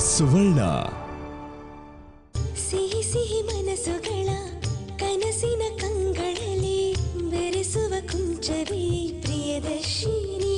ಸುವರ್ಣ. ಸಿಹಿ ಸಿಹಿ ಮನಸ್ಸುಗಳ ಕನಸಿನ ಕಂಗಳಲ್ಲಿ ಬೆರೆಸುವ ಕುಂಚವೇ ಪ್ರಿಯದರ್ಶಿನಿ.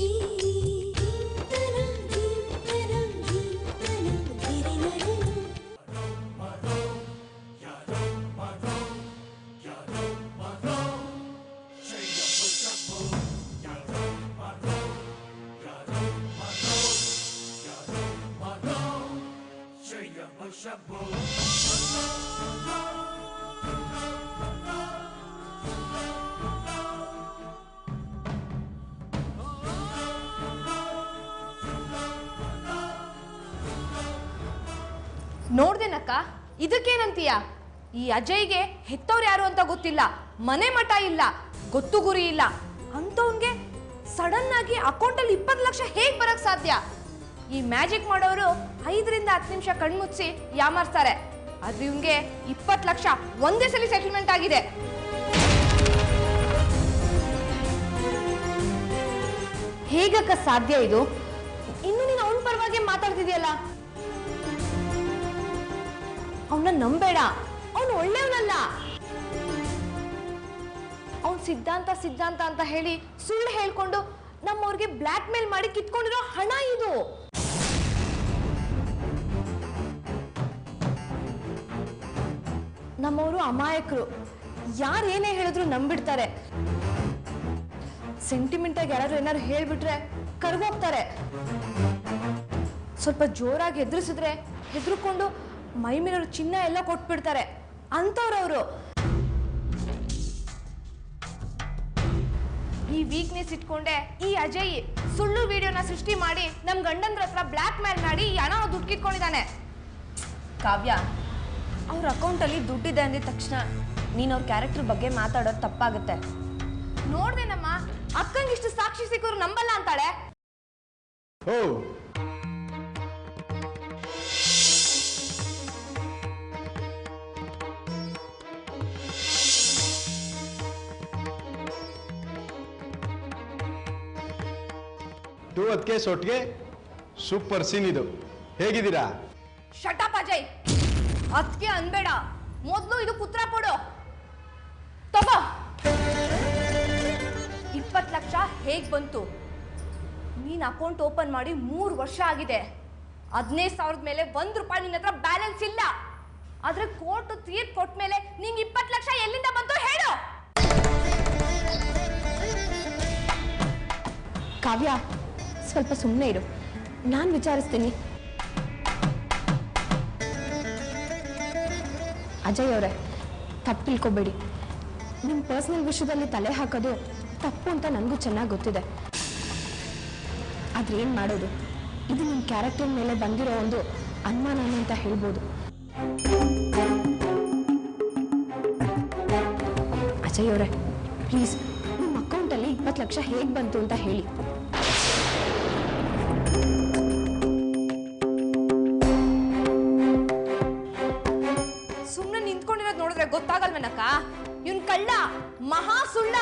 ನೋಡ್ದೇನಕ್ಕ, ಇದಕ್ಕೇನಂತೀಯ? ಈ ಅಜಯ್ಗೆ ಹೆತ್ತವ್ರು ಯಾರು ಅಂತ ಗೊತ್ತಿಲ್ಲ, ಮನೆ ಮಠ ಇಲ್ಲ, ಗೊತ್ತು ಗುರಿ ಇಲ್ಲ ಅಂತವನ್ಗೆ ಸಡನ್ ಆಗಿ ಅಕೌಂಟಲ್ಲಿ 20 ಲಕ್ಷ ಹೇಗ್ ಬರಕ್ ಸಾಧ್ಯ? ಈ ಮ್ಯಾಜಿಕ್ ಮಾಡೋರು 5 ರಿಂದ 10 ನಿಮಿಷ ಕಣ್ಮುಚ್ಚಿ ಯಾಮಾರ್ತಾರೆ. ಆದ್ರೆ ಇವ್ಗೆ 20 ಲಕ್ಷ ಒಂದೇ ಸಲ ಸೆಟಲ್ಮೆಂಟ್ ಆಗಿದೆ. ಹೇಗಕ್ಕ ಸಾಧ್ಯ ಇದು? ಇನ್ನು ನೀನು ಅವನ ಪರವಾಗಿ ಮಾತಾಡ್ತಿದ್ಯಲ್ಲ. ಅವನ್ನ ನಂಬೇಡ, ಅವನು ಒಳ್ಳೆಯವನಲ್ಲ. ಅವನ್ ಸಿದ್ಧಾಂತ ಅಂತ ಹೇಳಿ ಸುಳ್ಳು ಹೇಳ್ಕೊಂಡು ನಮ್ಮವ್ರಿಗೆ ಬ್ಲ್ಯಾಕ್ ಮೇಲ್ ಮಾಡಿ ಕಿತ್ಕೊಂಡಿರೋ ಹಣ ಇದು. ನಮ್ಮವರು ಅಮಾಯಕರು, ಯಾರು ಏನೇ ಹೇಳಿದ್ರು ನಂಬಿಡ್ತಾರೆ. ಸೆಂಟಿಮೆಂಟ್ ಆಗಿ ಯಾರು ಏನಾದ್ರು ಹೇಳ್ಬಿಟ್ರೆ ಕರ್ಗೋಗ್ತಾರೆ. ಸ್ವಲ್ಪ ಜೋರಾಗಿ ಎದುರಿಸಿದ್ರೆ ಹೆದರ್ಕೊಂಡು ಮೈ ಮೇಲಿರೋ ಚಿನ್ನ ಎಲ್ಲ ಕೊಟ್ಬಿಡ್ತಾರೆ ಅಂತವ್ರವ್ರು. ಈ ವೀಕ್ನೆಸ್ ಇಟ್ಕೊಂಡೆ ಈ ಅಜಯ್ ಸುಳ್ಳು ವಿಡಿಯೋನ ಸೃಷ್ಟಿ ಮಾಡಿ ನಮ್ ಗಂಡಂದ್ರ ಹತ್ರ ಬ್ಲ್ಯಾಕ್ ಮೇಲ್ ಮಾಡಿ ಈ ಹಣ ದುಡ್ಡು ಕಿತ್ಕೊಂಡಿದ್ದಾನೆ. ಕಾವ್ಯ, ಅವ್ರ ಅಕೌಂಟಲ್ಲಿ ದುಡ್ಡಿದೆ ಅಂದಿದ ತಕ್ಷಣ ನೀನು ಅವ್ರ ಕ್ಯಾರೆಕ್ಟರ್ ಬಗ್ಗೆ ಮಾತಾಡೋದು ತಪ್ಪಾಗುತ್ತೆ. ನೋಡ್ದೇನಮ್ಮ, ಅಕ್ಕಂಗಿಷ್ಟು ಸಾಕ್ಷಿ ಸಿಕ್ಕರು ನಂಬಲ್ಲ ಅಂತಾಳೆ. ಓ ಅದಕ್ಕೆ ಸೊಟ್ಗೆ ಸೂಪರ್ ಸೀನ್ ಇದು. ಹೇಗಿದ್ದೀರಾ? ಶಟಪ್ ಅಜಯ್, ಅದಕ್ಕೆ ಅನ್ಬೇಡ. ಮೊದಲು ಇದು ಪುತ್ರ ಕೊಡು, ತಗೋ. 20 ಲಕ್ಷ ಹೇಗ್ ಬಂತು? ನೀನ್ ಅಕೌಂಟ್ ಓಪನ್ ಮಾಡಿ 3 ವರ್ಷ ಆಗಿದೆ. 15,000 ಮೇಲೆ 1 ರೂಪಾಯಿ ನಿನ್ನ ಹತ್ರ ಬ್ಯಾಲೆನ್ಸ್ ಇಲ್ಲ. ಆದ್ರೆ ಕೋರ್ಟ್ ತೀರ್ಪು ಕೊಟ್ಟ ಮೇಲೆ ನಿಂಗೆ 20 ಲಕ್ಷ ಎಲ್ಲಿಂದ ಬಂತು ಹೇಳು? ಕಾವ್ಯ, ಸ್ವಲ್ಪ ಸುಮ್ಮನೆ ಇರು, ನಾನು ವಿಚಾರಿಸ್ತೀನಿ. ಅಜಯ್ ಅವರೇ, ತಪ್ಪು ತಿಳ್ಕೊಬೇಡಿ. ನಿಮ್ಮ ಪರ್ಸನಲ್ ವಿಷಯದಲ್ಲಿ ತಲೆ ಹಾಕೋದು ತಪ್ಪು ಅಂತ ನನಗೂ ಚೆನ್ನಾಗಿ ಗೊತ್ತಿದೆ. ಆದ್ರೆ ಏನು ಮಾಡೋದು? ಇದು ನಿಮ್ಮ ಕ್ಯಾರೆಕ್ಟರ್ ಮೇಲೆ ಬಂದಿರೋ ಒಂದು ಅನುಮಾನನೇ ಅಂತ ಹೇಳ್ಬೋದು. ಅಜಯ್ ಅವರೇ, ಪ್ಲೀಸ್ ನಿಮ್ಮ ಅಕೌಂಟಲ್ಲಿ 20 ಲಕ್ಷ ಹೇಗೆ ಬಂತು ಅಂತ ಹೇಳಿ. ಸುಮ್ಮನೆ ನಿಂತ್ಕೊಂಡಿರೋದು ನೋಡಿದ್ರೆ ಗೊತ್ತಾಗಲ್ವೇನಕ್ಕ? ಇವನ್ ಕಳ್ಳ, ಮಹಾ ಸುಳ್ಳ.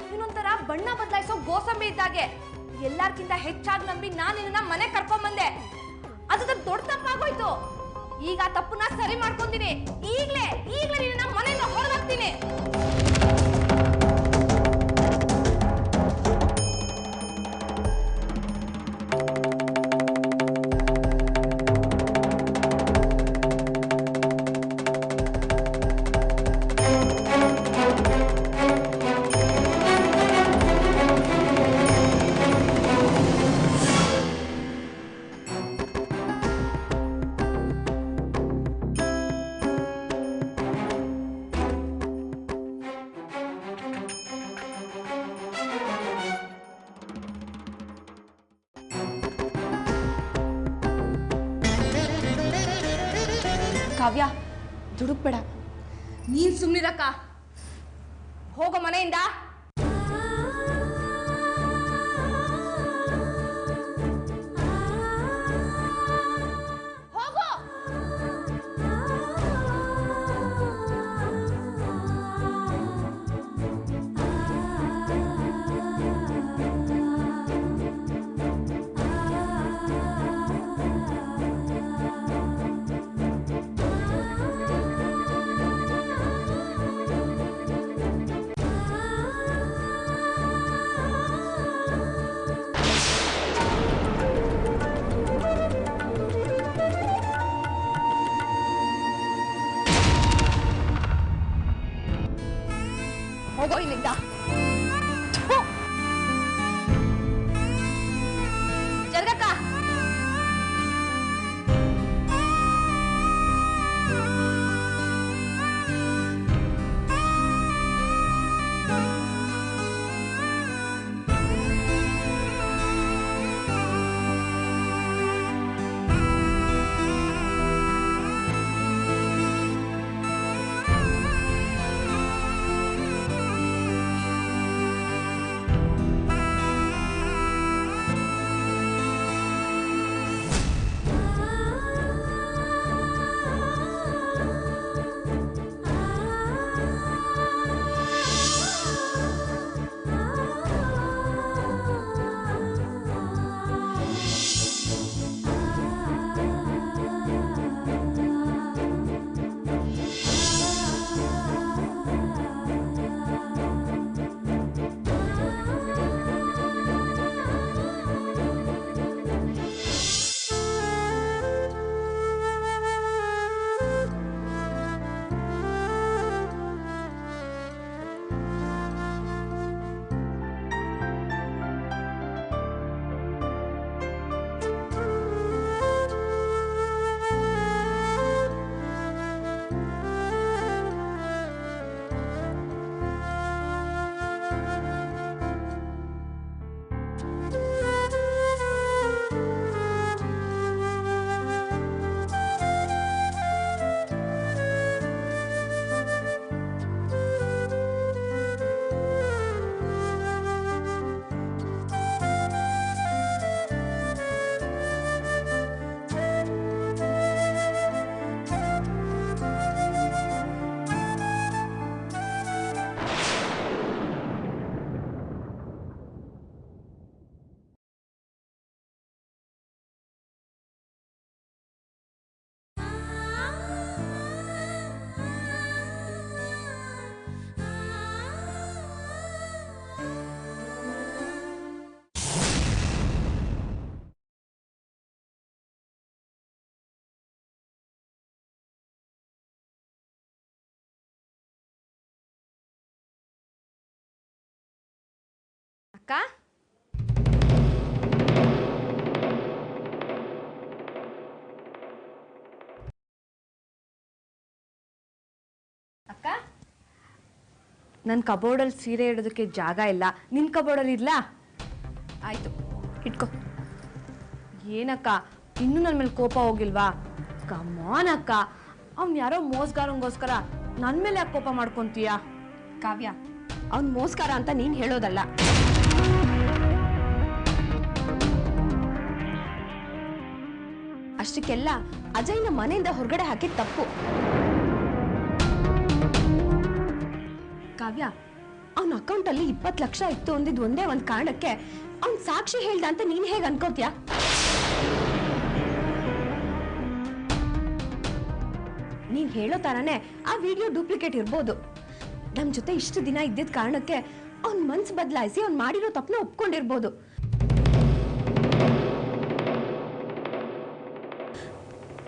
ಇವನೊಂಥರ ಬಣ್ಣ ಬದಲಾಯಿಸೋ ಗೋಸಂಬಿ ಇದ್ದಾಗೆ. ಎಲ್ಲಾರ್ಕಿಂತ ಹೆಚ್ಚಾಗಿ ನಂಬಿ ನಾನು ನಿನ್ನ ಮನೆ ಕರ್ಕೊಂಡ್ಬಂದೆ. ಅದು ದೊಡ್ಡ ತಪ್ಪಾಗೋಯ್ತು. ಈಗ ಆ ತಪ್ಪನ್ನ ಸರಿ ಮಾಡ್ಕೊಂತೀನಿ. ಈಗ್ಲೇ ನಿನ್ನ ಮನೆಯಿಂದ ಹೊರಗಾಗ್ತೀನಿ. ಕಾವ್ಯ, ದುಡುಕ್ಬೇಡ. ನೀನ್ ಸುಮ್ನಿರಕ್ಕ, ಹೋಗೋ ಮನೆಯಿಂದ. ಹೋಗೋ. ಹೋಗೋ ಇಲ್ಲಿಂದ. ಜರ್ಗಕ್ಕ. ಅಕ್ಕ, ಅಕ್ಕ, ನನ್ನ ಕಬೋರ್ಡಲ್ಲಿ ಸೀರೆ ಇಡೋದಕ್ಕೆ ಜಾಗ ಇಲ್ಲ. ನಿನ್ನ ಕಬೋರ್ಡಲ್ಲಿ ಇರ್ಲಾ? ಆಯ್ತು, ಇಟ್ಕೋ. ಏನಕ್ಕ, ಇನ್ನೂ ನನ್ನ ಮೇಲೆ ಕೋಪ ಹೋಗಿಲ್ವಾ? ಕಮಾನ್ ಅಕ್ಕ, ಅವ್ನು ಯಾರೋ ಮೋಸಗಾರಂಗೋಸ್ಕರ ನನ್ನ ಮೇಲೆ ಯಾಕೆ ಕೋಪ ಮಾಡ್ಕೊಂತೀಯ? ಕಾವ್ಯ, ಅವ್ನು ಮೋಸ್ಕಾರ ಅಂತ ನೀನು ಹೇಳೋದಲ್ಲ. ಅಷ್ಟಕ್ಕೆಲ್ಲ ಅಜಯ್ನ ಮನೆಯಿಂದ ಹೊರಗಡೆ ಹಾಕಿದ ತಪ್ಪು. ಕಾವ್ಯ, ಅವನ ಅಕೌಂಟಲ್ಲಿ 20 ಲಕ್ಷ ಇತ್ತು ಅಂದಿದ್ ಒಂದೇ ಒಂದು ಕಾರಣಕ್ಕೆ ಅವ್ನ್ ಸಾಕ್ಷಿ ಹೇಳ್ದ ಅಂತ ನೀನ್ ಹೇಗೆ ಅನ್ಕೋತ್ಯಾ? ನೀನ್ ಹೇಳೋ ತರಾನೇ ಆ ವಿಡಿಯೋ ಡೂಪ್ಲಿಕೇಟ್ ಇರ್ಬೋದು. ನಮ್ ಜೊತೆ ಇಷ್ಟು ದಿನ ಇದ್ದಿದ್ದ ಕಾರಣಕ್ಕೆ ಅವ್ನ್ ಮನ್ಸು ಬದಲಾಯಿಸಿ ಅವ್ನ್ ಮಾಡಿರೋ ತಪ್ಪನ್ನ ಒಪ್ಕೊಂಡಿರ್ಬೋದು.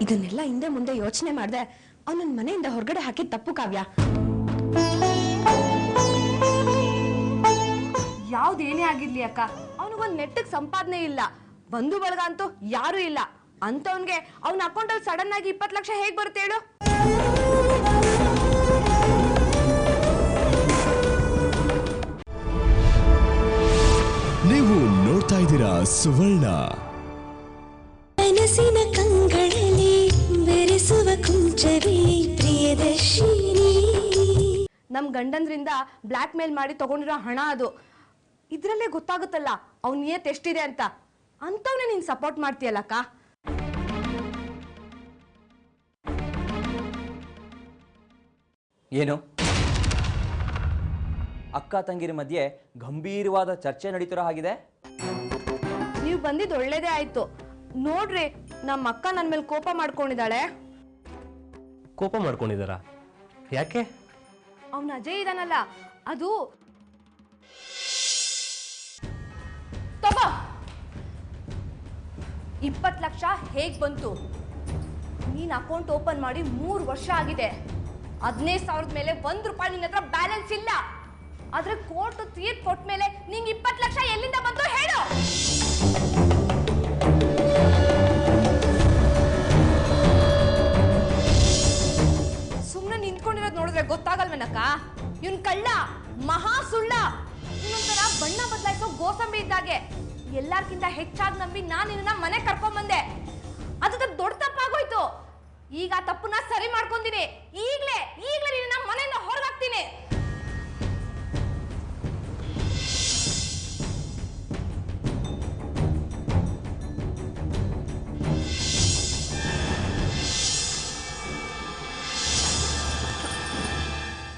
ಇದನ್ನೆಲ್ಲ ಹಿಂದೆ ಮುಂದೆ ಯೋಚನೆ ಮಾಡ್ದೆ ಅವನನ್ನ ಮನೆಯಿಂದ ಹೊರಗಡೆ ಹಾಕಿದ ತಪ್ಪು ಕಾವ್ಯ. ಯಾವ್ದೇನೇ ಆಗಿರ್ಲಿ ಅಕ್ಕ, ಅವನಿಗೊಂದು ನೆಟ್ಟಗ್ ಸಂಪಾದನೆ ಇಲ್ಲ, ಬಂಧು ಬಳಗ ಅಂತೂ ಯಾರು ಇಲ್ಲ. ಅಂತವನ್ಗೆ ಅವನ ಅಕೌಂಟಲ್ಲಿ ಸಡನ್ ಆಗಿ 20 ಲಕ್ಷ ಹೇಗ್ ಬರುತ್ತೆ ಹೇಳು? ನೀವು ನೋಡ್ತಾ ಇದ್ದೀರಾ ಸುವರ್ಣ. ಕನಸಿನ ಕಂಗಳಲ್ಲಿ ಬೆರೆಸುವ ಕುಂಚವೇ ಪ್ರಿಯದರ್ಶಿನಿ. ನಮ್ ಗಂಡಂದ್ರಿಂದ ಬ್ಲ್ಯಾಕ್ ಮೇಲ್ ಮಾಡಿ ತಗೊಂಡಿರೋ ಹಣ ಅದು. ಇದ್ರಲ್ಲೇ ಗೊತ್ತಾಗುತ್ತಲ್ಲ ಅವ್ನ ನಿಯತ್ ಎಷ್ಟಿದೆ ಅಂತ. ಅಂತವ್ನೆ ನೀನ್ ಸಪೋರ್ಟ್ ಮಾಡ್ತೀಯಲ್ಲಕ್ಕ. ಏನು ಅಕ್ಕ ತಂಗಿರ ಮಧ್ಯೆ ಗಂಭೀರವಾದ ಚರ್ಚೆ ನಡೀತಿರೋ ಹಾಗಿದೆ? ನೀವು ಬಂದಿದ್ದು ಒಳ್ಳೇದೇ ಆಯ್ತು. ನೋಡ್ರಿ, ನಮ್ಮ ಅಕ್ಕ ನನ್ನ ಮೇಲೆ ಕೋಪ ಮಾಡ್ಕೊಂಡಿದ್ದಾಳೆ. ಕೋಪ ಮಾಡ್ಕೊಂಡಿದ್ದಾರ? ಯಾಕೆ? ಅವನ ಅಜಯ್ ಇದಾನಲ್ಲ, ಅದು ತಗೋ. 20 ಲಕ್ಷ ಹೇಗ್ ಬಂತು? ನೀನ್ ಅಕೌಂಟ್ ಓಪನ್ ಮಾಡಿ 3 ವರ್ಷ ಆಗಿದೆ. 15,000 ಮೇಲೆ 1 ರೂಪಾಯಿ ನಿನ್ನ ಹತ್ರ ಬ್ಯಾಲೆನ್ಸ್ ಇಲ್ಲ. ಆದ್ರೆ ಕೋರ್ಟ್ ತೀರ್ಪು ಕೊಟ್ಟ ಮೇಲೆ ನಿಂಗೆ 20 ಲಕ್ಷ ಎಲ್ಲಿಂದ ಬಂತು ಹೇಳು. ಸುಮ್ಮನೆ ನಿಂತ್ಕೊಂಡಿರೋದು ನೋಡಿದ್ರೆ ಗೊತ್ತಾಗಲ್ವೇನಕ್ಕ? ಇವನ್ ಕಳ್ಳ, ಮಹಾ ಸುಳ್ಳ. ಇನ್ನೊಂಥರ ಬಣ್ಣ ಬದಲಾಯಿಸೋ ಗೋಸಂಬಿ ಇದ್ದಾಗೆ. ಎಲ್ಲಾರ್ಕಿಂತ ಹೆಚ್ಚಾಗಿ ನಂಬಿ ನಾನು ನಿನ್ನ ಮನೆ ಕರ್ಕೊಂಡ್ ಬಂದೆ. ಅದು ದೊಡ್ಡ ತಪ್ಪಾಗೋಯ್ತು. ಈಗ ಆ ತಪ್ಪನ್ನ ಸರಿ ಮಾಡ್ಕೊಂತೀನಿ. ಈಗ್ಲೇ ನಿನ್ನ ಮನೆಯಿಂದ ಹೊರಗಾಗ್ತೀನಿ.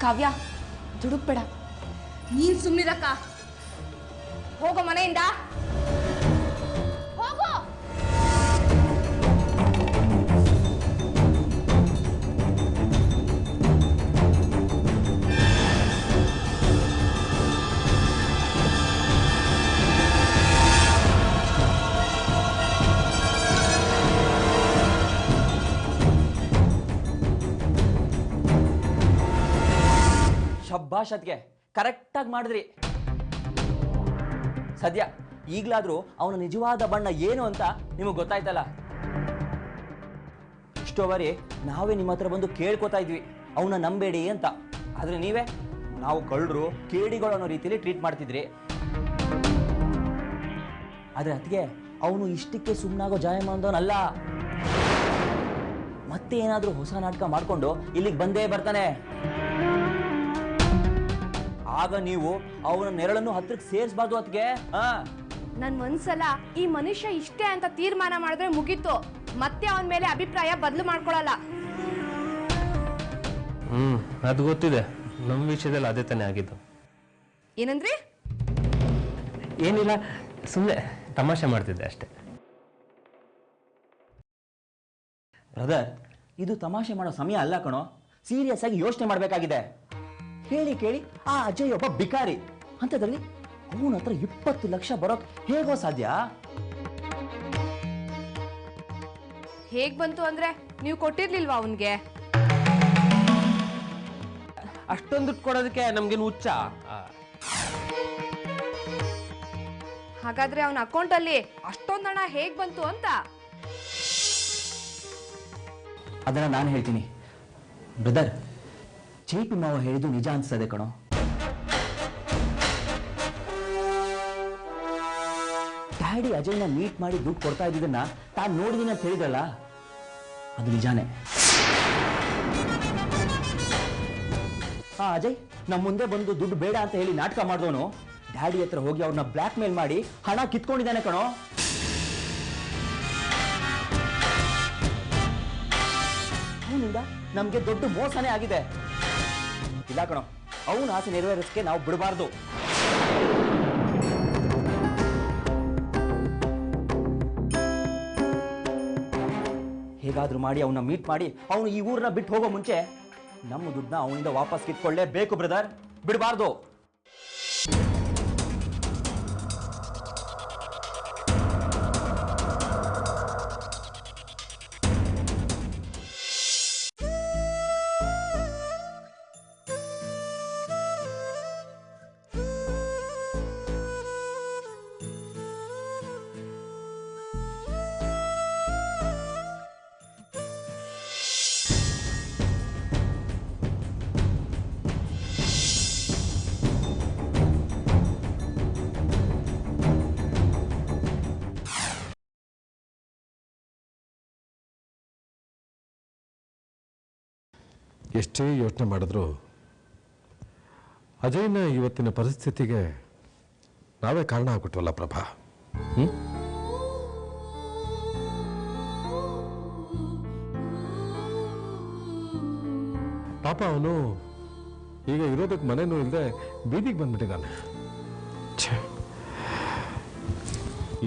ಕಾವ್ಯ, ದುಡುಕ್ಬೇಡ. ನೀನ್ ಸುಮ್ನಿರಕ್ಕ. ಹೋಗೋ ಮನೆಯಿಂದ, ಹೋಗೋ. ಶಬ್ಬಾಷ್ ಅದ್ಗೆ ಕರೆಕ್ಟಾಗಿ ಮಾಡಿದ್ರಿ. ಸದ್ಯ ಈಗಲಾದ್ರೂ ಅವನ ನಿಜವಾದ ಬಣ್ಣ ಏನು ಅಂತ ನಿಮಗೆ ಗೊತ್ತಾಯ್ತಲ್ಲ. ಇಷ್ಟೋವರೆ ನಾವೇ ನಿಮ್ಮ ಹತ್ರ ಬಂದು ಕೇಳ್ಕೊತಾ ಇದ್ವಿ ಅವನ ನಂಬೇಡಿ ಅಂತ. ಆದ್ರೆ ನೀವೇ ನಾವು ಕಳ್ಳರು ಕೇಡಿಗಳು ಅನ್ನೋ ರೀತಿಯಲ್ಲಿ ಟ್ರೀಟ್ ಮಾಡ್ತಿದ್ರಿ. ಆದ್ರೆ ಅದಕ್ಕೆ ಅವನು ಇಷ್ಟಕ್ಕೆ ಸುಮ್ಮನಾಗೋ ಜಾಯಮಾನದವನಲ್ಲ. ಮತ್ತೆ ಏನಾದ್ರೂ ಹೊಸ ನಾಟಕ ಮಾಡ್ಕೊಂಡು ಇಲ್ಲಿಗೆ ಬಂದೇ ಬರ್ತಾನೆ. ಆಗ ನೀವು ಅವನ ನೆರಳನ್ನು ಹತ್ರಕ್ಕೆ ಸೇರಿಸಬಾರ್ದು. ಅದಕ್ಕೆ ನನ್ ಒಂದ್ಸಲ ಈ ಮನುಷ್ಯ ಇಷ್ಟೇ ಅಂತ ತೀರ್ಮಾನ ಮಾಡಿದ್ರೆ ಮುಗೀತು. ಮತ್ತೆ ಅವನ ಮೇಲೆ ಅಭಿಪ್ರಾಯ ಬದಲು ಮಾಡ್ಕೊಳಲ್ಲ. ಅದು ಗೊತ್ತಿದೆ. ನಮ್ಮ ವಿಷಯದಲ್ಲಿ ಅದೇ ತಾನೇ ಆಗಿದ್ದು. ಏನಂದ್ರಿ? ಏನಿಲ್ಲ, ಸುಮ್ಮನೆ ತಮಾಷೆ ಮಾಡ್ತಿದ್ದೆ ಅಷ್ಟೇ. ಬ್ರದರ್, ಇದು ತಮಾಷೆ ಮಾಡೋ ಸಮಯ ಅಲ್ಲ ಕಣೋ. ಸೀರಿಯಸ್ ಆಗಿ ಯೋಚನೆ ಮಾಡಬೇಕಾಗಿದೆ. ಕೇಳಿ ಕೇಳಿ ಆ ಅಜಯ್ ಒಬ್ಬ ಬಿಕಾರಿ ಅಂತದ್ರಲ್ಲಿ ಅವನ ಹತ್ರ 20 ಲಕ್ಷ ಬರೋಕ್ ಹೇಗೋ ಸಾಧ್ಯ? ಹೇಗ್ ಬಂತು ಅಂದ್ರೆ ನೀವು ಕೊಟ್ಟಿರ್ಲಿಲ್ವಾ ಅವನ್ಗೆ? ಅಷ್ಟೊಂದು ದುಡ್ಡು ಕೊಡೋದಕ್ಕೆ ನಮ್ಗೇನು ಹುಚ್ಚ? ಹಾಗಾದ್ರೆ ಅವನ ಅಕೌಂಟ್ ಅಲ್ಲಿ ಅಷ್ಟೊಂದು ಹಣ ಹೇಗ್ ಬಂತು ಅಂತ? ಅದನ್ನ ನಾನು ಹೇಳ್ತೀನಿ ಬ್ರದರ್. ಚೇಪಿ ಮಾವ ಹೇಳಿದ್ದು ನಿಜ ಅನ್ಸ್ತದೆ ಕಣೋ. ಡ್ಯಾಡಿ ಅಜಯ್ನ ಮೀಟ್ ಮಾಡಿ ದುಡ್ಡು ಕೊಡ್ತಾ ಇದ್ದಿದ್ದನ್ನ ತಾನು ನೋಡಿದೀನಿ ಅಂತ ಹೇಳಿದ್ರಲ್ಲ, ಅದು ನಿಜಾನೇ. ಅಜಯ್ ನಮ್ಮ ಮುಂದೆ ಬಂದು ದುಡ್ಡು ಬೇಡ ಅಂತ ಹೇಳಿ ನಾಟಕ ಮಾಡಿದವನು ಡ್ಯಾಡಿ ಹತ್ರ ಹೋಗಿ ಅವ್ರನ್ನ ಬ್ಲ್ಯಾಕ್ ಮೇಲ್ ಮಾಡಿ ಹಣ ಕಿತ್ಕೊಂಡಿದ್ದಾನೆ ಕಣೋ. ಅವನಿಂದ ನಮ್ಗೆ ದೊಡ್ಡ ಮೋಸನೇ ಆಗಿದೆ. ಇಲ್ಲ ಕಣೋ, ಅವನ ಆಸೆ ನೆರವೇರಿಸಕ್ಕೆ ನಾವು ಬಿಡಬಾರ್ದು. ಹೇಗಾದ್ರೂ ಮಾಡಿ ಅವನ್ನ ಮೀಟ್ ಮಾಡಿ ಅವನು ಈ ಊರನ್ನ ಬಿಟ್ಟು ಹೋಗೋ ಮುಂಚೆ ನಮ್ಮ ದುಡ್ಡನ್ನ ಅವನಿಂದ ವಾಪಸ್ ಕಿತ್ಕೊಳ್ಳೇಬೇಕು ಬ್ರದರ್, ಬಿಡಬಾರ್ದು. ಎಷ್ಟೇ ಯೋಚನೆ ಮಾಡಿದ್ರು ಅಜಯ್ನ ಇವತ್ತಿನ ಪರಿಸ್ಥಿತಿಗೆ ನಾವೇ ಕಾರಣ ಆಗ್ಬಿಟ್ವಲ್ಲ ಪ್ರಭಾ. ಪಾಪ ಅವನು ಈಗ ಇರೋದಕ್ಕೆ ಮನೇನೂ ಇಲ್ಲದೆ ಬೀದಿಗೆ ಬಂದ್ಬಿಟ್ಟಿದ್ದಾನೆ.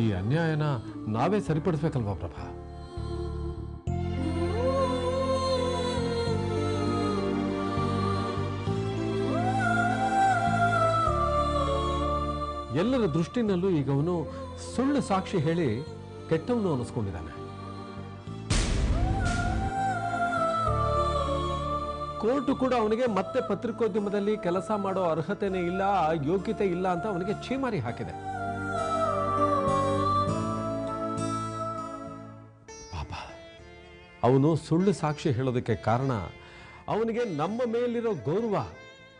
ಈ ಅನ್ಯಾಯನ ನಾವೇ ಸರಿಪಡಿಸ್ಬೇಕಲ್ವಾ ಪ್ರಭಾ? ಎಲ್ಲರ ದೃಷ್ಟಿನಲ್ಲೂ ಈಗ ಅವನು ಸುಳ್ಳು ಸಾಕ್ಷಿ ಹೇಳಿ ಕೆಟ್ಟವನು ಅನ್ನಿಸ್ಕೊಂಡಿದ್ದಾನೆ. ಕೋರ್ಟ್ ಕೂಡ ಅವನಿಗೆ ಮತ್ತೆ ಪತ್ರಿಕೋದ್ಯಮದಲ್ಲಿ ಕೆಲಸ ಮಾಡೋ ಅರ್ಹತೆನೇ ಇಲ್ಲ, ಯೋಗ್ಯತೆ ಇಲ್ಲ ಅಂತ ಅವನಿಗೆ ಛೀಮಾರಿ ಹಾಕಿದೆ. ಪಾಪ, ಅವನು ಸುಳ್ಳು ಸಾಕ್ಷಿ ಹೇಳೋದಕ್ಕೆ ಕಾರಣ ಅವನಿಗೆ ನಮ್ಮ ಮೇಲಿರೋ ಗೌರವ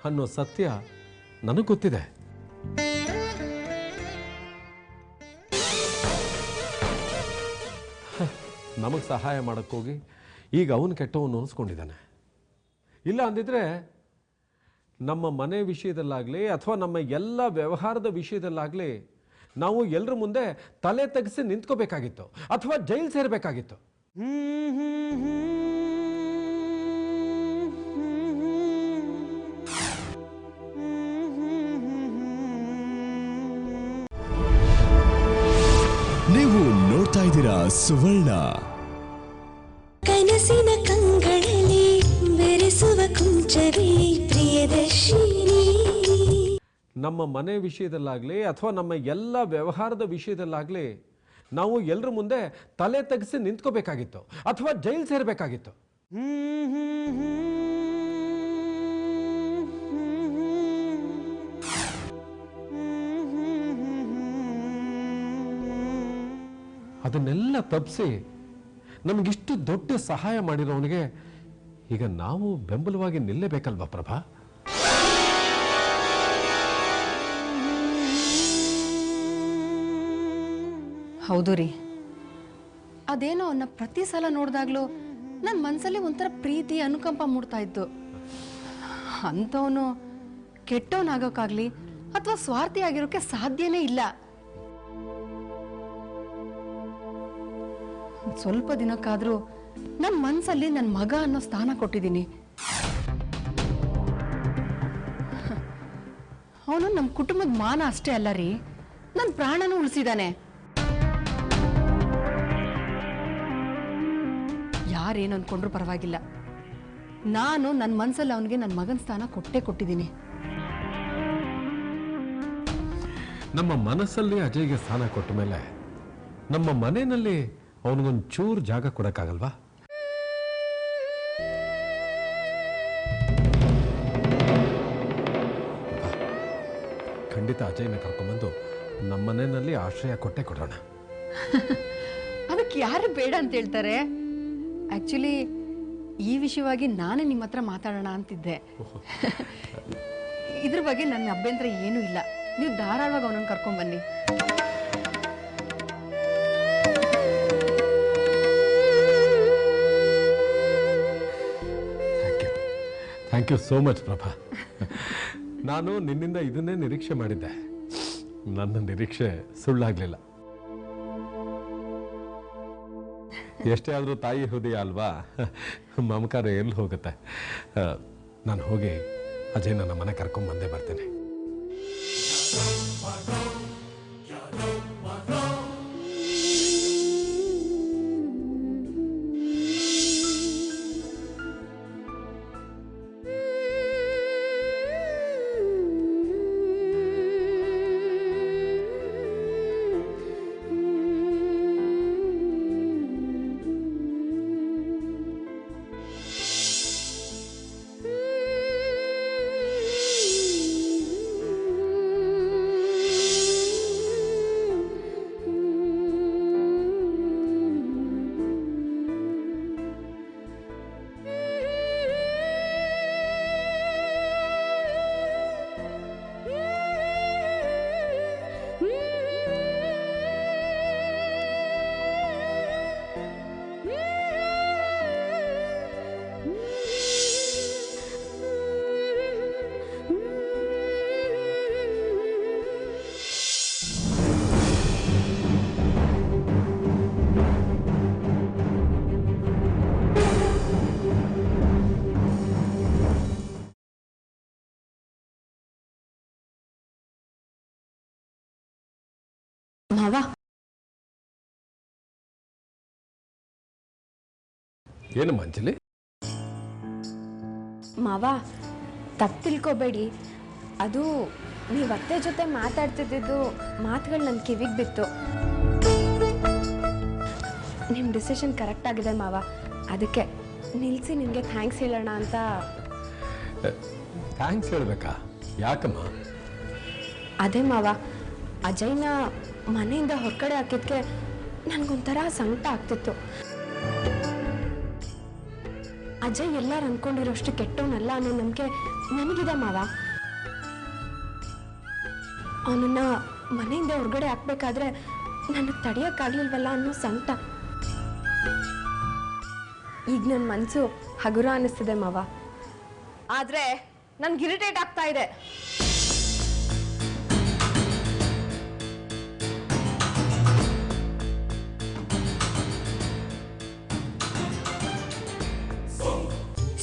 ಅನ್ನೋ ಸತ್ಯ ನನಗೆ ಗೊತ್ತಿದೆ. ನಮಗೆ ಸಹಾಯ ಮಾಡೋಕ್ಕೋಗಿ ಈಗ ಅವನು ಕೆಟ್ಟವನು ಅನಿಸ್ಕೊಂಡಿದ್ದಾನೆ. ಇಲ್ಲ ಅಂದಿದ್ರೆ ನಮ್ಮ ಮನೆ ವಿಷಯದಲ್ಲಾಗಲಿ ಅಥವಾ ನಮ್ಮ ಎಲ್ಲ ವ್ಯವಹಾರದ ವಿಷಯದಲ್ಲಾಗಲಿ ನಾವು ಎಲ್ಲರ ಮುಂದೆ ತಲೆ ತೆಗೆಸಿ ನಿಂತ್ಕೋಬೇಕಾಗಿತ್ತು ಅಥವಾ ಜೈಲು ಸೇರಬೇಕಾಗಿತ್ತು. ನೀವು ನೋಡ್ತಾ ಇದ್ದೀರಾ ಸುವರ್ಣ. ಕನಸಿನ ಕಂಗಳಲ್ಲಿ ಬೆರೆಸುವ ಕುಂಚವೇ ಪ್ರಿಯದರ್ಶಿನಿ. ನಮ್ಮ ಮನೆ ವಿಷಯದಲ್ಲಾಗಲಿ ಅಥವಾ ನಮ್ಮ ಎಲ್ಲ ವ್ಯವಹಾರದ ವಿಷಯದಲ್ಲಾಗಲಿ ನಾವು ಎಲ್ಲರ ಮುಂದೆ ತಲೆ ತೆಗೆಸಿ ನಿಂತ್ಕೋಬೇಕಾಗಿತ್ತು ಅಥವಾ ಜೈಲು ಸೇರಬೇಕಾಗಿತ್ತು. ಅದನ್ನೆಲ್ಲ ತಪ್ಪಿಸಿ ನಮಗಿಷ್ಟು ದೊಡ್ಡ ಸಹಾಯ ಮಾಡಿರೋವನಿಗೆ ಈಗ ನಾವು ಬೆಂಬಲವಾಗಿ ನಿಲ್ಲಬೇಕಲ್ವಾ ಪ್ರಭಾ? ಹೌದು ರೀ, ಅದೇನೋ ಅವನ್ನ ಪ್ರತಿ ಸಲ ನೋಡಿದಾಗ್ಲೂ ನನ್ನ ಮನಸ್ಸಲ್ಲಿ ಒಂಥರ ಪ್ರೀತಿ ಅನುಕಂಪ ಮೂಡ್ತಾ ಇತ್ತು. ಅಂಥವನು ಕೆಟ್ಟವನಾಗೋಕ್ಕಾಗ್ಲಿ ಅಥವಾ ಸ್ವಾರ್ಥಿ ಆಗಿರೋಕೆ ಸಾಧ್ಯನೇ ಇಲ್ಲ. ಸ್ವಲ್ಪ ದಿನಕ್ಕಾದ್ರೂ ನನ್ನ ಮನಸ್ಸಲ್ಲಿ ನನ್ನ ಮಗ ಅನ್ನೋ ಸ್ಥಾನ ಕೊಟ್ಟಿದ್ದೀನಿ. ಅವನು ನಮ್ಮ ಕುಟುಂಬದ ಮಾನ ಅಷ್ಟೇ ಅಲ್ಲ ರೀ, ನನ್ನ ಪ್ರಾಣನೂ ಉಳಿಸಿದಾನೆ. ಯಾರೇನು ಅನ್ಕೊಂಡ್ರು ಪರವಾಗಿಲ್ಲ, ನಾನು ನನ್ನ ಮನಸ್ಸಲ್ಲಿ ಅವನಿಗೆ ನನ್ನ ಮಗನ ಸ್ಥಾನ ಕೊಟ್ಟಿದ್ದೀನಿ. ನಮ್ಮ ಮನಸ್ಸಲ್ಲಿ ಅಜಯ್ಗೆ ಸ್ಥಾನ ಕೊಟ್ಟ ಮೇಲೆ ನಮ್ಮ ಮನೆಯಲ್ಲಿ ಅವನಿಗೊಂದು ಚೂರು ಜಾಗ ಕೊಡಕ್ಕಾಗಲ್ವಾ? ಖಂಡಿತ ಅಜಯ್ನ ಕರ್ಕೊಂಡ್ಬಂದು ನಮ್ಮ ಮನೆಯಲ್ಲಿ ಆಶ್ರಯ ಕೊಡೋಣ. ಅದಕ್ಕೆ ಯಾರು ಬೇಡ ಅಂತ ಹೇಳ್ತಾರೆ? ಆಕ್ಚುಲಿ ಈ ವಿಷಯವಾಗಿ ನಾನೇ ನಿಮ್ಮ ಹತ್ರ ಮಾತಾಡೋಣ ಅಂತಿದ್ದೆ. ಇದ್ರ ಬಗ್ಗೆ ನನ್ನ ಅಭ್ಯಂತರ ಏನೂ ಇಲ್ಲ, ನೀವು ಧಾರಾಳವಾಗಿ ಅವನನ್ನು ಕರ್ಕೊಂಡ್ ಬನ್ನಿ. Thank you so much Prabha. ನಾನು ನಿನ್ನಿಂದ ಇದನ್ನೇ ನಿರೀಕ್ಷೆ ಮಾಡಿದ್ದೆ. ನನ್ನ ನಿರೀಕ್ಷೆ ಸುಳ್ಳಾಗ್ಲಿಲ್ಲ. ಎಷ್ಟೇ ಆದರೂ ತಾಯಿ ಹೃದಯ ಅಲ್ವಾ, ಮಮಕಾರ ಎಲ್ಲಿ ಹೋಗುತ್ತೆ. ನಾನು ಹೋಗಿ ಅಜಯ್ ನನ್ನ ಮನೆ ಕರ್ಕೊಂಡ್ ಬಂದೇ ಬರ್ತೇನೆ. ಮಾವ, ಏನು ಮಂಜಲಿ? ಮಾವ ತಪ್ಪು ತಿಳ್ಕೊಬೇಡಿ, ಅದು ನೀವು ಅತ್ತೆ ಜೊತೆ ಮಾತಾಡ್ತಿದ್ದು ಮಾತುಗಳು ನನ್ನ ಕಿವಿಗೆ ಬಿತ್ತು. ನಿಮ್ಮ ಡಿಸಿಷನ್ ಕರೆಕ್ಟ್ ಆಗಿದೆ ಮಾವ, ಅದಕ್ಕೆ ನಿಲ್ಲಿಸಿ ನಿಮಗೆ ಥ್ಯಾಂಕ್ಸ್ ಹೇಳೋಣ ಅಂತ ಥ್ಯಾಂಕ್ಸ್ ಹೇಳ್ಬೇಕಾ? ಯಾಕಮ್ಮ? ಅದೇ ಮಾವ, ಅಜಯ್ನ ಮನೆಯಿಂದ ಹೊರಗಡೆ ಹಾಕಿದ್ಕೆ ನನಗೊಂಥರ ಸಂಕಟ ಆಗ್ತಿತ್ತು. ಅಜಯ್ ಎಲ್ಲರೂ ಅನ್ಕೊಂಡಿರೋಷ್ಟು ಕೆಟ್ಟವನಲ್ಲ ಅನ್ನೋ ನಂಬಿಕೆ ನನಗಿದೆ ಮಾವ. ಅವನನ್ನ ಮನೆಯಿಂದ ಹೊರಗಡೆ ಹಾಕ್ಬೇಕಾದ್ರೆ ನನಗೆ ತಡೆಯೋಕ್ಕಾಗ್ಲಿಲ್ವಲ್ಲ ಅನ್ನೋ ಸಂಕಟ. ಈಗ ನನ್ನ ಮನಸ್ಸು ಹಗುರ ಅನ್ನಿಸ್ತಿದೆ ಮಾವ. ಆದ್ರೆ ನನ್ಗೆ ಇರಿಟೇಟ್ ಆಗ್ತಾ ಇದೆ.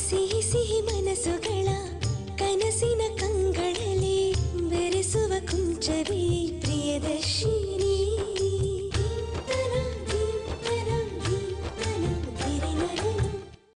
ಸಿಹಿ ಸಿಹಿ ಮನಸ್ಸುಗಳ ಕನಸಿನ ಕಂಗಳಲ್ಲಿ ಬೆರೆಸುವ ಕುಂಚವೇ ಪ್ರಿಯದರ್ಶಿ